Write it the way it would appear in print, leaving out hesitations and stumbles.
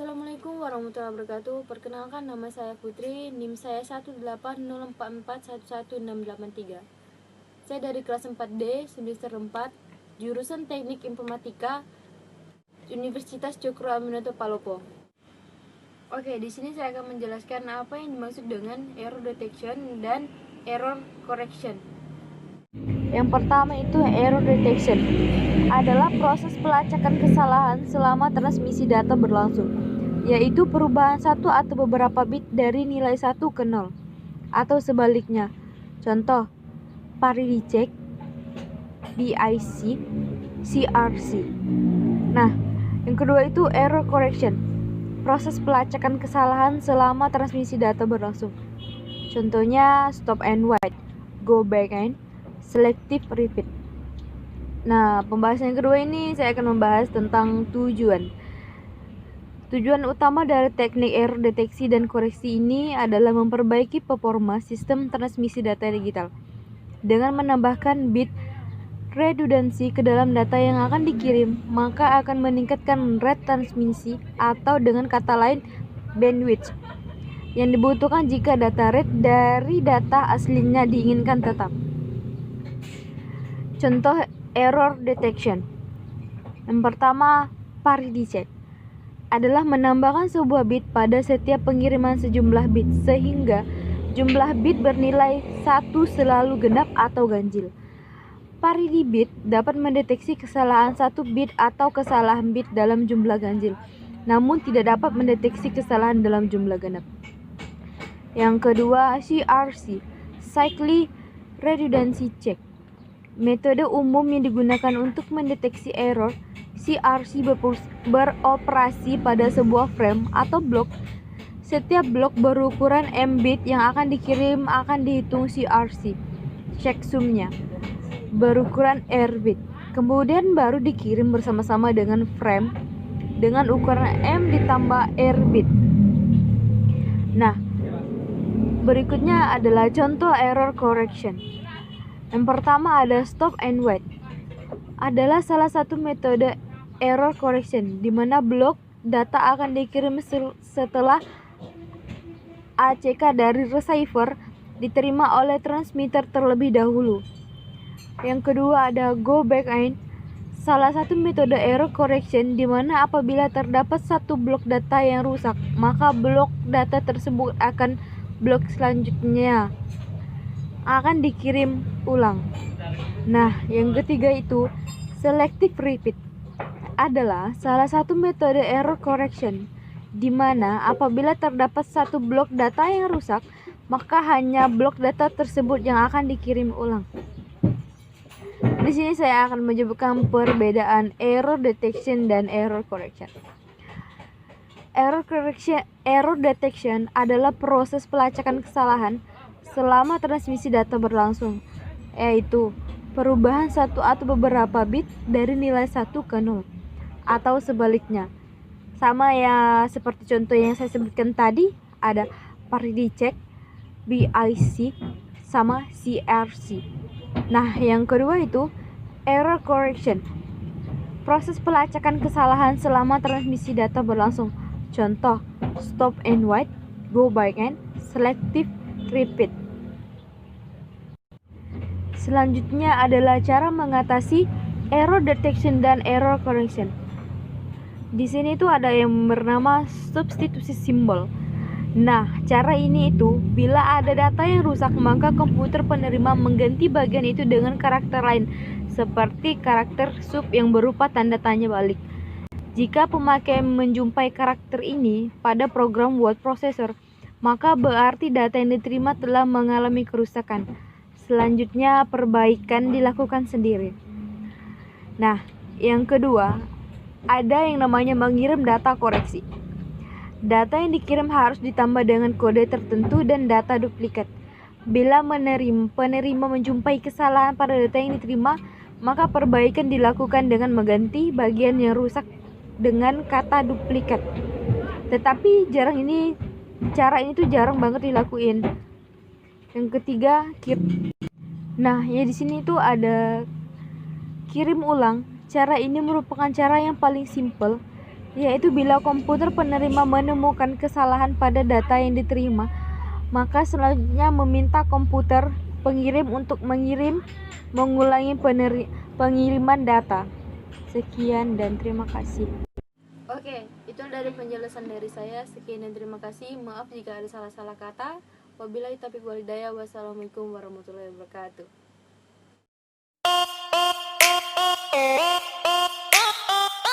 Assalamualaikum warahmatullahi wabarakatuh. Perkenalkan, nama saya Putri, NIM saya 18044118683. Saya dari kelas 4D, semester 4, jurusan Teknik Informatika, Universitas Cokro Aminoto Palopo. Oke, di sini saya akan menjelaskan apa yang dimaksud dengan error detection dan error correction. Yang pertama itu error detection adalah proses pelacakan kesalahan selama transmisi data berlangsung, yaitu perubahan satu atau beberapa bit dari nilai 1 ke 0 atau sebaliknya. Contoh, parity check, BIC, CRC. Nah, yang kedua itu error correction, proses pelacakan kesalahan selama transmisi data berlangsung. Contohnya stop and wait, go back and selective repeat. Nah, pembahasan yang kedua ini saya akan membahas tentang tujuan. Tujuan utama dari teknik error deteksi dan koreksi ini adalah memperbaiki performa sistem transmisi data digital dengan menambahkan bit redundancy ke dalam data yang akan dikirim, maka akan meningkatkan rate transmisi atau dengan kata lain bandwidth yang dibutuhkan jika data rate dari data aslinya diinginkan tetap. Contoh error detection. Yang pertama, parity check adalah menambahkan sebuah bit pada setiap pengiriman sejumlah bit sehingga jumlah bit bernilai 1 selalu genap atau ganjil. Parity bit dapat mendeteksi kesalahan 1 bit atau kesalahan bit dalam jumlah ganjil, namun tidak dapat mendeteksi kesalahan dalam jumlah genap. Yang kedua, CRC, Cyclic Redundancy Check. Metode umum yang digunakan untuk mendeteksi error. CRC beroperasi pada sebuah frame atau blok. Setiap blok berukuran M bit yang akan dikirim akan dihitung CRC, checksumnya, berukuran R bit. Kemudian baru dikirim bersama-sama dengan frame dengan ukuran M ditambah R bit. Nah, berikutnya adalah contoh error correction. Yang pertama ada stop and wait. Adalah salah satu metode error correction di mana blok data akan dikirim setelah ACK dari receiver diterima oleh transmitter terlebih dahulu. Yang kedua ada go back and, salah satu metode error correction di mana apabila terdapat satu blok data yang rusak, maka blok data tersebut akan blok selanjutnya akan dikirim ulang. Nah, yang ketiga itu selective repeat adalah salah satu metode error correction di mana apabila terdapat satu blok data yang rusak, maka hanya blok data tersebut yang akan dikirim ulang. Di sini saya akan menyebutkan perbedaan error detection dan error correction. Error detection adalah proses pelacakan kesalahan selama transmisi data berlangsung, yaitu perubahan satu atau beberapa bit dari nilai 1 ke 0 atau sebaliknya. Sama ya seperti contoh yang saya sebutkan tadi, ada parity check, BIC, sama CRC. Nah, yang kedua itu error correction, proses pelacakan kesalahan selama transmisi data berlangsung. Contoh stop and wait, go back and selective repeat. Selanjutnya adalah cara mengatasi error detection dan error correction. Di sini tuh ada yang bernama substitusi simbol. Nah, cara ini itu bila ada data yang rusak, maka komputer penerima mengganti bagian itu dengan karakter lain, seperti karakter sub yang berupa tanda tanya balik. Jika pemakai menjumpai karakter ini pada program word processor, maka berarti data yang diterima telah mengalami kerusakan. Selanjutnya, perbaikan dilakukan sendiri. Nah, yang kedua, ada yang namanya mengirim data koreksi. Data yang dikirim harus ditambah dengan kode tertentu dan data duplikat. Bila penerima menjumpai kesalahan pada data yang diterima, maka perbaikan dilakukan dengan mengganti bagian yang rusak dengan kata duplikat. Tetapi cara ini tuh jarang banget dilakuin. Yang ketiga, Nah, ya di sini tuh ada kirim ulang. Cara ini merupakan cara yang paling simple yaitu bila komputer penerima menemukan kesalahan pada data yang diterima, maka selanjutnya meminta komputer pengirim untuk mengulangi pengiriman data. Sekian dan terima kasih. Oke, itu dari penjelasan dari saya. Sekian dan terima kasih. Maaf jika ada salah-salah kata. Wabillahi taufiq wal hidayah. Wassalamualaikum warahmatullahi wabarakatuh.